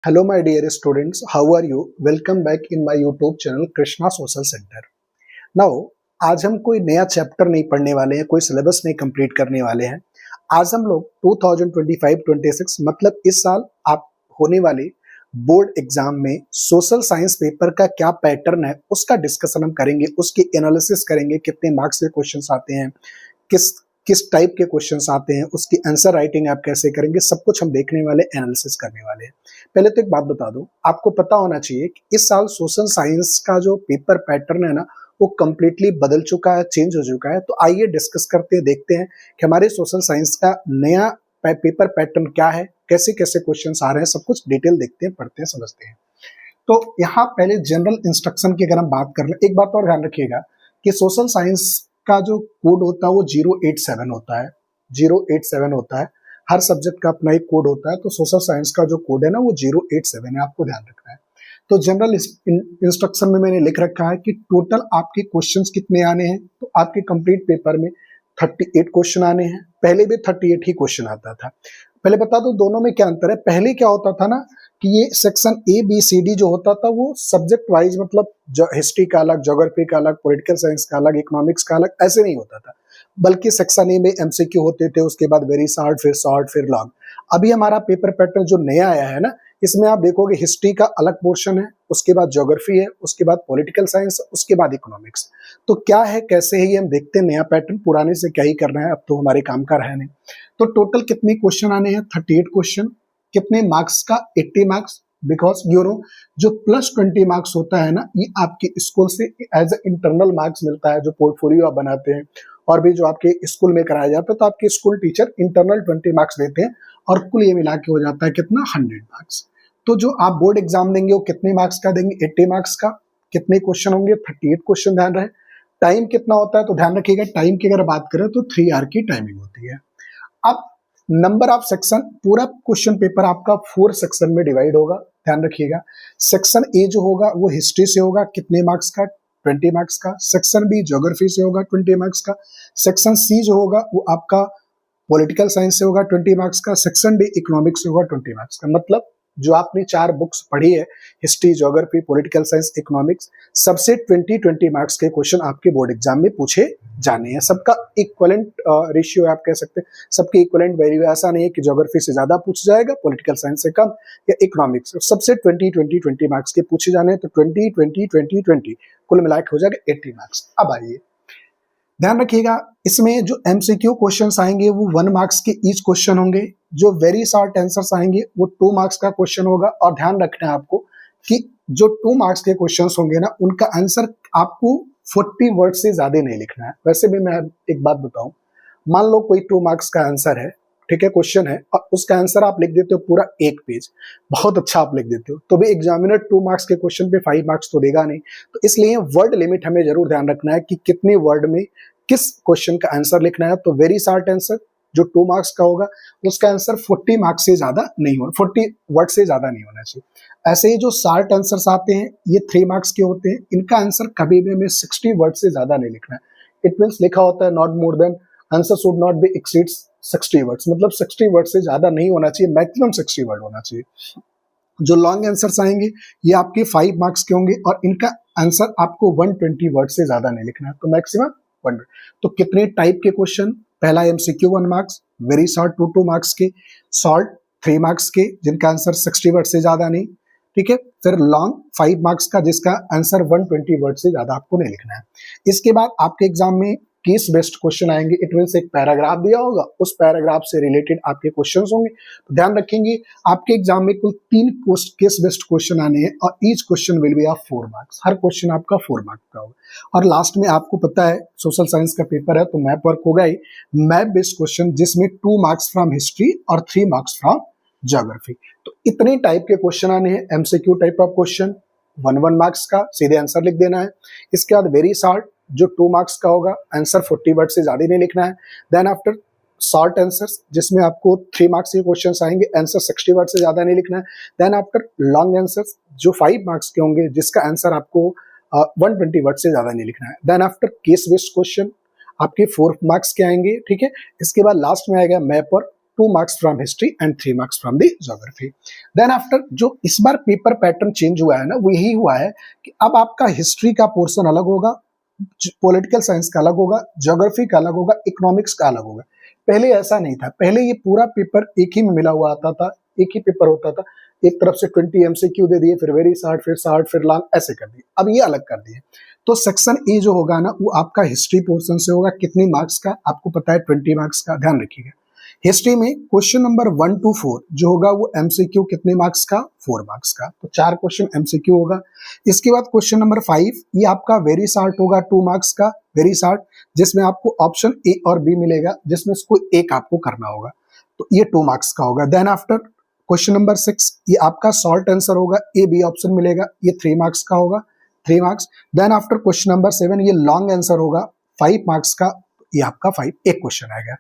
Hello, my dear students. How are you? Welcome back in my YouTube channel Krishna Social Center. Now, आज हम कोई नया chapter नहीं पढ़ने वाले हैं, कोई सिलेबस नहीं कंप्लीट करने वाले हैं। आज हम लोग 2025-26 मतलब इस साल आप होने वाले बोर्ड एग्जाम में सोशल साइंस पेपर का क्या पैटर्न है उसका डिस्कशन हम करेंगे, उसकी एनालिसिस करेंगे, कितने मार्क्स के क्वेश्चंस आते हैं, किस किस टाइप के क्वेश्चंस आते हैं, उसकी आंसर राइटिंग आप कैसे करेंगे, सब कुछ हम देखने वाले, एनालिसिस करने वाले हैं। पहले तो एक बात बता दूं, आपको पता होना चाहिए कि इस साल सोशल साइंस का जो पेपर पैटर्न है ना, वो कम्प्लीटली बदल चुका है, चेंज हो चुका है। तो आइए डिस्कस करते हैं, देखते हैं कि हमारे सोशल साइंस का नया पेपर पैटर्न क्या है, कैसे कैसे क्वेश्चन आ रहे हैं, सब कुछ डिटेल देखते हैं, पढ़ते हैं, समझते हैं। तो यहाँ पहले जनरल इंस्ट्रक्शन की अगर हम बात कर ले, एक बात और ध्यान रखिएगा कि सोशल साइंस का जो कोड होता है वो 087 होता है, 087 होता है। हर सब्जेक्ट का अपना एक कोड होता है, तो सोशल साइंस का जो कोड है ना वो 087 है, आपको ध्यान रखना है। तो जनरल इंस्ट्रक्शन में मैंने लिख रखा है कि टोटल आपके क्वेश्चंस कितने आने हैं। तो आपके कंप्लीट पेपर में 38 क्वेश्चन आने हैं। पहले भी 38 ही क्वेश्चन आता था। पहले बता दो दोनों में क्या अंतर है। पहले क्या होता था ना कि ये सेक्शन ABCD जो होता था वो सब्जेक्ट वाइज, मतलब हिस्ट्री का अलग, ज्योग्राफी का अलग, पॉलिटिकल साइंस का अलग, इकोनॉमिक्स का अलग, ऐसे नहीं होता था। बल्कि सेक्शन ए में MCQ होते थे, उसके बाद वेरी शॉर्ट फिर लॉन्ग। अभी हमारा पेपर पैटर्न जो नया आया है ना, इसमें आप देखोगे हिस्ट्री का अलग पोर्शन है, उसके बाद ज्योग्राफी है, उसके बाद पॉलिटिकल साइंस, उसके बाद इकोनॉमिक्स। तो क्या है, कैसे है, ये हम देखते हैं। नया पैटर्न पुराने से क्या ही करना है, अब तो हमारे काम का रहा नहीं। तो टोटल कितने क्वेश्चन आने हैं? 38 क्वेश्चन। कितने मार्क्स का? 80 मार्क्स। बिकॉज यू नो जो +20 मार्क्स होता है ना, ये आपके स्कूल से एज ए इंटरनल मार्क्स मिलता है, जो पोर्टफोलियो आप बनाते हैं और भी जो आपके स्कूल में कराया जाता है, तो आपके स्कूल टीचर इंटरनल 20 मार्क्स देते हैं और कुल ये मिला के हो जाता है कितना? 100 मार्क्स। तो जो आप बोर्ड एग्जाम देंगे वो कितने मार्क्स का देंगे? 80 मार्क्स का। कितने क्वेश्चन होंगे? 38 क्वेश्चन। ध्यान रहे। टाइम कितना होता है? तो ध्यान रखिएगा, टाइम की अगर बात करें तो 3 आवर की टाइमिंग होती है। अब नंबर ऑफ सेक्शन, पूरा क्वेश्चन पेपर आपका 4 सेक्शन में डिवाइड होगा। ध्यान रखिएगा, सेक्शन ए जो होगा वो हिस्ट्री से होगा, कितने मार्क्स का? 20 मार्क्स का। सेक्शन बी ज्योग्राफी से होगा, 20 मार्क्स का। सेक्शन सी जो होगा वो आपका पॉलिटिकल साइंस से होगा, 20 मार्क्स का। सेक्शन डी इकोनॉमिक्स से होगा, 20 मार्क्स का। मतलब जो आपने 4 बुक्स पढ़ी है, history, geography, political science, economics, सबसे 20-20 मार्क्स के क्वेश्चन आपके बोर्ड एग्जाम में पूछे जाने हैं। सबका इक्वलेंट रेशियो आप कह सकते हैं, सबके इक्वलेंट वैल्यू। ऐसा नहीं है कि ज्योग्राफी से ज्यादा पूछ जाएगा, पॉलिटिकल साइंस से कम, या इकोनॉमिक्स। सबसे 20-20 मार्क्स के पूछे जाने हैं। तो 20-20-20-20 कुल मिला के हो जाएगा 80 मार्क्स। अब आइए ध्यान रखिएगा, इसमें जो MCQ क्वेश्चंस आएंगे वो 1 मार्क्स के ईच क्वेश्चन होंगे। जो वेरी शॉर्ट आंसर्स आएंगे वो 2 मार्क्स का क्वेश्चन होगा। और ध्यान रखना है आपको कि जो 2 मार्क्स के क्वेश्चंस होंगे ना, उनका आंसर आपको 40 वर्ड से ज्यादा नहीं लिखना है। वैसे भी मैं एक बात बताऊं, मान लो कोई 2 मार्क्स का आंसर है, ठीक है, क्वेश्चन है, और उसका आंसर आप लिख देते हो पूरा 1 पेज, बहुत अच्छा आप लिख देते हो, तो भी एग्जामिनर 2 मार्क्स के क्वेश्चन पे 5 मार्क्स तो देगा नहीं। तो इसलिए वर्ड लिमिट हमें जरूर ध्यान रखना है कि कितने वर्ड में किस क्वेश्चन का आंसर लिखना है। तो वेरी शॉर्ट आंसर जो 2 मार्क्स का होगा उसका आंसर 40 मार्क्स से ज्यादा नहीं होना, 40 वर्ड से ज्यादा नहीं होना चाहिए। ऐसे ही जो शॉर्ट आंसर्स आते हैं ये 3 मार्क्स के होते हैं, इनका आंसर कभी भी हमें 60 वर्ड से ज्यादा नहीं लिखना है। इट मीन्स लिखा होता है not more than, answer should not be exceeds 60 words, मतलब 60 वर्ड से ज्यादा नहीं होना चाहिए, मैक्सिमम 60 वर्ड होना चाहिए। जो लॉन्ग आंसर्स आएंगे ये आपके 5 मार्क्स के होंगे और इनका आंसर आपको 120 वर्ड से ज्यादा नहीं लिखना है, तो मैक्सिमम 100। तो कितने टाइप के क्वेश्चन? पहला MCQ 1 marks, very short 2 marks के, शॉर्ट 3 मार्क्स के जिनका आंसर 60 वर्ड से ज्यादा नहीं, ठीक है। फिर लॉन्ग 5 मार्क्स का जिसका आंसर 120 वर्ड से ज्यादा आपको नहीं लिखना है। इसके बाद आपके एग्जाम में केस बेस्ड क्वेश्चन आएंगे। इट मीन्स एक पैराग्राफ दिया होगा, उस पैराग्राफ से रिलेटेड आपके क्वेश्चंस होंगे। तो ध्यान रखेंगे आपके एग्जाम में कुल 3 केस बेस्ड क्वेश्चन आने हैं और each question will be of 4 marks. Her question आपका 4 मार्क्स का होगा। और लास्ट में आपको पता है सोशल साइंस का पेपर है तो मैप वर्क होगा ही, मैप बेस्ड क्वेश्चन जिसमें 2 मार्क्स फ्रॉम हिस्ट्री और 3 मार्क्स फ्रॉम ज्योग्राफी। तो इतने टाइप के क्वेश्चन आने हैं। MCQ type of question 1 marks का, सीधे आंसर लिख देना है। इसके बाद वेरी शॉर्ट जो 2 मार्क्स का होगा, आंसर 40 वर्ड से ज्यादा नहीं लिखना है। देन आफ्टर शॉर्ट आंसर्स जिसमें आपको 3 मार्क्स के क्वेश्चंस आएंगे, आंसर 60 वर्ड से ज्यादा नहीं लिखना है। देन आफ्टर लॉन्ग आंसर्स जो 5 मार्क्स के होंगे जिसका आंसर आपको 120 वर्ड से ज्यादा नहीं लिखना है। Then after case based question आपके 4 मार्क्स के आएंगे, ठीक है। इसके बाद लास्ट में आएगा मैप और 2 marks from history and 3 marks from the geography. Then after जो इस बार पेपर पैटर्न चेंज हुआ है ना, वो यही हुआ है कि अब आपका हिस्ट्री का पोर्शन अलग होगा, पॉलिटिकल साइंस का अलग होगा, ज्योग्राफी का अलग होगा, इकोनॉमिक्स का अलग होगा। पहले ऐसा नहीं था, पहले ये पूरा पेपर एक ही में मिला हुआ आता था, एक ही पेपर होता था, एक तरफ से 20 एमसीक्यू दे दिए, फिर वेरी शॉर्ट फिर लॉन्ग, ऐसे कर दिए। अब ये अलग कर दिए। तो सेक्शन ए जो होगा ना, वो आपका हिस्ट्री पोर्शन से होगा। कितनी मार्क्स का? आपको पता है 20 मार्क्स का, ध्यान रखिएगा। हिस्ट्री में क्वेश्चन नंबर 1 to 4 जो होगा वो एमसीक्यू कितने मार्क्स का? 4 मार्क्स का। तो 4 क्वेश्चन एमसीक्यू होगा। इसके बाद क्वेश्चन नंबर 5 ये आपका वेरी शॉर्ट होगा, 2 मार्क्स का वेरी शॉर्ट, जिसमें आपको ऑप्शन ए और बी मिलेगा, जिसमें से कोई एक आपको करना होगा, तो ये 2 मार्क्स का होगा। देन आफ्टर क्वेश्चन नंबर 6 ये आपका शॉर्ट आंसर होगा, ए बी ऑप्शन मिलेगा, ये 3 मार्क्स का होगा, 3 marks. Then after question number 7 ये लॉन्ग आंसर होगा, 5 मार्क्स का, ये आपका 5 एक क्वेश्चन आएगा।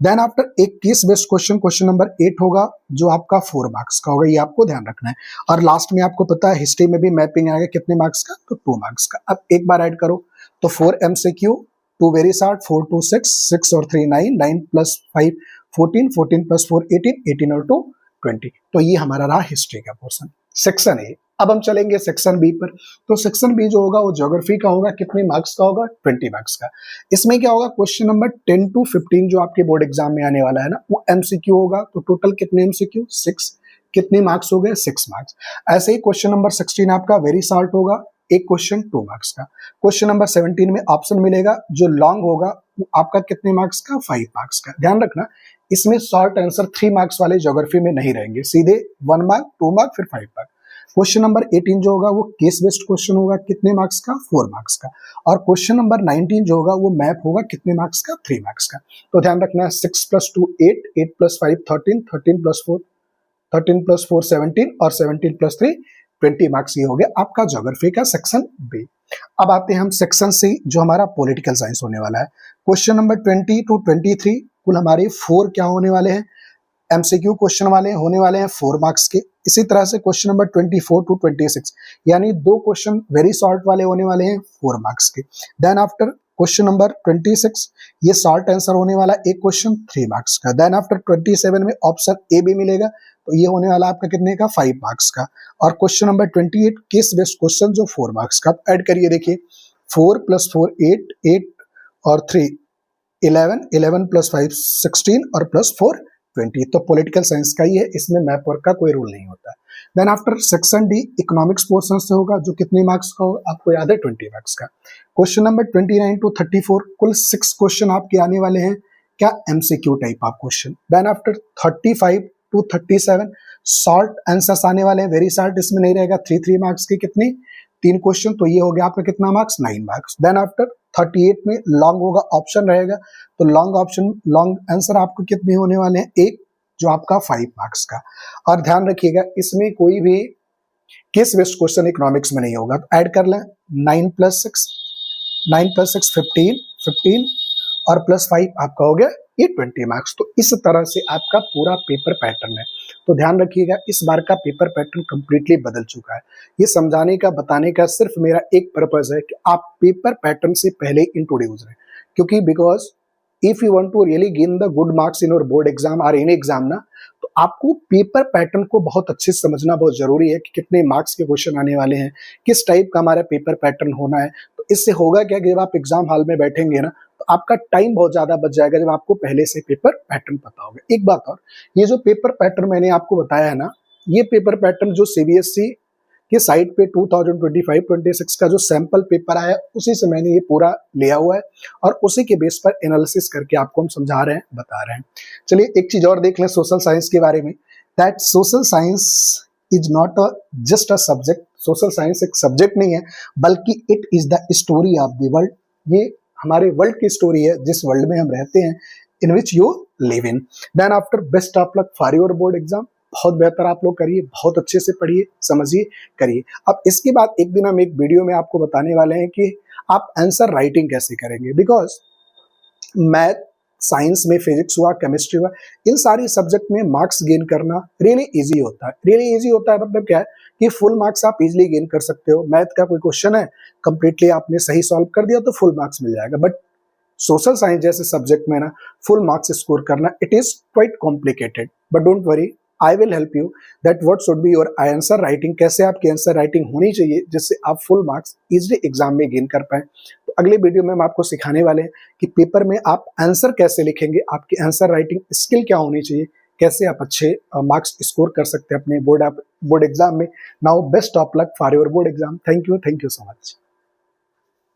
देन आफ्टर एक case based question, question number 8 होगा, जो आपका 4 मार्क्स का होगा, ये आपको ध्यान रखना है। और लास्ट में आपको पता है हिस्ट्री में भी मैपिंग आएगा, कितने मार्क्स का? तो 2 मार्क्स का। अब एक बार ऐड करो तो 4 एमसीक्यू, 2 वेरी शॉर्ट, 4 to 6, 6 और 3 9, 9 plus 5 14, 14 plus 4 18, 18 और 2 20। तो ये हमारा रहा हिस्ट्री का पोर्शन, सेक्शन ए। अब हम चलेंगे सेक्शन बी पर। तो सेक्शन बी जो होगा वो ज्योग्राफी का होगा, कितने मार्क्स का होगा? 20 मार्क्स का। इसमें क्या होगा? क्वेश्चन नंबर 10 to 15 जो आपके बोर्ड एग्जाम में आने वाला है ना, वो एमसीक्यू होगा। तो टोटल कितने एमसीक्यू? 6। कितने मार्क्स हो गए? 6 मार्क्स। ऐसे ही क्वेश्चन नंबर 16 आपका वेरी शॉर्ट होगा, एक क्वेश्चन 2 मार्क्स का। क्वेश्चन नंबर 17 में ऑप्शन मिलेगा, जो लॉन्ग होगा वो आपका कितने मार्क्स का? 5 मार्क्स का। ध्यान रखना, इसमें शॉर्ट आंसर 3 मार्क्स वाले ज्योग्राफी में नहीं रहेंगे, सीधे 1 मार्क, 2 मार्क, फिर 5 मार्क। क्वेश्चन नंबर 18 जो होगा वो केस बेस्ड क्वेश्चन होगा, कितने मार्क्स का? 4 मार्क्स का। और क्वेश्चन नंबर 19 जो होगा वो मैप होगा, कितने मार्क्स का? 3 मार्क्स का। तो ध्यान रखना, 6 plus 2 8, 8 plus 5 13, 13 plus 4 13 plus 4 17 और 17 plus 3 20 मार्क्स। ये हो गया आपका ज्योग्राफी का सेक्शन बी। अब आते हैं हम सेक्शन सी, जो हमारा पॉलिटिकल साइंस होने वाला है। क्वेश्चन नंबर 20 to 23 कुल हमारे 4 क्या होने वाले हैं? एमसीक्यू क्वेश्चन वाले होने वाले हैं, 4 मार्क्स के। इसी तरह से क्वेश्चन नंबर 24 to 26 यानी 2 क्वेश्चन वेरी शॉर्ट वाले होने वाले हैं, 4 मार्क्स के। देन आफ्टर क्वेश्चन नंबर 26 ये शॉर्ट आंसर होने वाला एक क्वेश्चन, 3 मार्क्स का। देन आफ्टर 27 में ऑप्शन ए भी मिलेगा, तो ये होने वाला आपका कितने का? 5 मार्क्स का। और question number 28 case based question जो 4 मार्क्स का। ऐड करिए, देखिए 4 plus 4 8, 8 और 3 11, 11 plus 5 16 और प्लस 4 20। तो पॉलिटिकल साइंस का ही है, इसमें मैप वर्क का कोई रूल नहीं होता। Then after section D economics portion से होगा, जो कितने मार्क्स का होगा? आपको याद है 20 मार्क्स का। क्वेश्चन नंबर 29 to 34 कुल 6 क्वेश्चन आपके आने वाले हैं, क्या? MCQ type of question. Then after 35 to 37 short answers आने वाले हैं, वेरी शॉर्ट इसमें नहीं रहेगा, 3 मार्क्स के कितने? 3 क्वेश्चन। तो ये हो गया आपका कितना मार्क्स? 9 मार्क्स। देन आफ्टर 38 में लॉन्ग होगा, ऑप्शन रहेगा, तो लॉन्ग ऑप्शन, लॉन्ग आंसर आपको कितने होने वाले हैं? एक, जो आपका 5 मार्क्स का। और ध्यान रखिएगा, इसमें कोई भी केस बेस्ड क्वेश्चन इकोनॉमिक्स में नहीं होगा। तो ऐड कर लें, 9 plus 6 15 15 और प्लस 5 आपका हो गया ये 20 मार्क्स। तो इस तरह से आपका पूरा पेपर पैटर्न है। तो ध्यान रखिएगा, इस बार का पेपर पैटर्न कंप्लीटली बदल चुका है। ये समझाने का, बताने का सिर्फ मेरा एक पर्पस है कि आप पेपर पैटर्न से पहले इंट्रोड्यूस रहे, क्योंकि because if you want to really gain the good marks in your board exam और एनी एग्जाम ना, तो आपको पेपर पैटर्न को बहुत अच्छे से समझना बहुत जरूरी है कि कितने मार्क्स के क्वेश्चन आने वाले हैं, किस टाइप का हमारा पेपर पैटर्न होना है। तो इससे होगा क्या कि जब आप एग्जाम हॉल में बैठेंगे ना, तो आपका टाइम बहुत ज्यादा बच जाएगा, जब आपको पहले से पेपर पैटर्न पता होगा। एक बात और, ये जो पेपर पैटर्न मैंने आपको बताया है ना, ये पेपर पैटर्न जो सीबीएसई के साइट पे 2025-26 का जो सैंपल पेपर आया, उसी से मैंने ये पूरा लिया हुआ है और उसी के बेस पर एनालिसिस करके आपको हम समझा रहे हैं, बता रहे हैं। चलिए एक चीज और देख लें सोशल साइंस के बारे में, that social science is not just a subject. Social science एक सब्जेक्ट नहीं है, बल्कि it is the story of the world. ये हमारे वर्ल्ड की स्टोरी है, जिस वर्ल्ड में हम रहते हैं, in which you live in. Then after best of luck for your board exam. बहुत बेहतर आप लोग करिए, बहुत अच्छे से पढ़िए, समझिए, करिए। अब इसके बाद एक दिन हम एक वीडियो में आपको बताने वाले हैं कि आप आंसर राइटिंग कैसे करेंगे, बिकॉज मैथ, साइंस में फिजिक्स हुआ, केमिस्ट्री हुआ, इन सारी सब्जेक्ट में मार्क्स गेन करना रियली इजी होता है। रियली इजी होता है मतलब क्या है कि फुल मार्क्स आप इजीली गेन कर सकते हो। मैथ का कोई क्वेश्चन है, कंप्लीटली आपने सही सॉल्व कर दिया तो फुल मार्क्स मिल जाएगा। बट सोशल साइंस जैसे सब्जेक्ट में ना फुल मार्क्स स्कोर करना it is quite complicated, but don't worry, I will help you that what should be your answer writing, कैसे आपकी आंसर राइटिंग होनी चाहिए जिससे आप फुल मार्क्स इजीली एग्जाम में गेन कर पाए। तो अगले वीडियो में हम आपको सिखाने वाले हैं कि पेपर में आप आंसर कैसे लिखेंगे, आपकी आंसर राइटिंग स्किल क्या होनी चाहिए, कैसे आप अच्छे मार्क्स स्कोर कर सकते हैं अपने बोर्ड एग्जाम में। Now best of luck for your board exam. Thank you so much.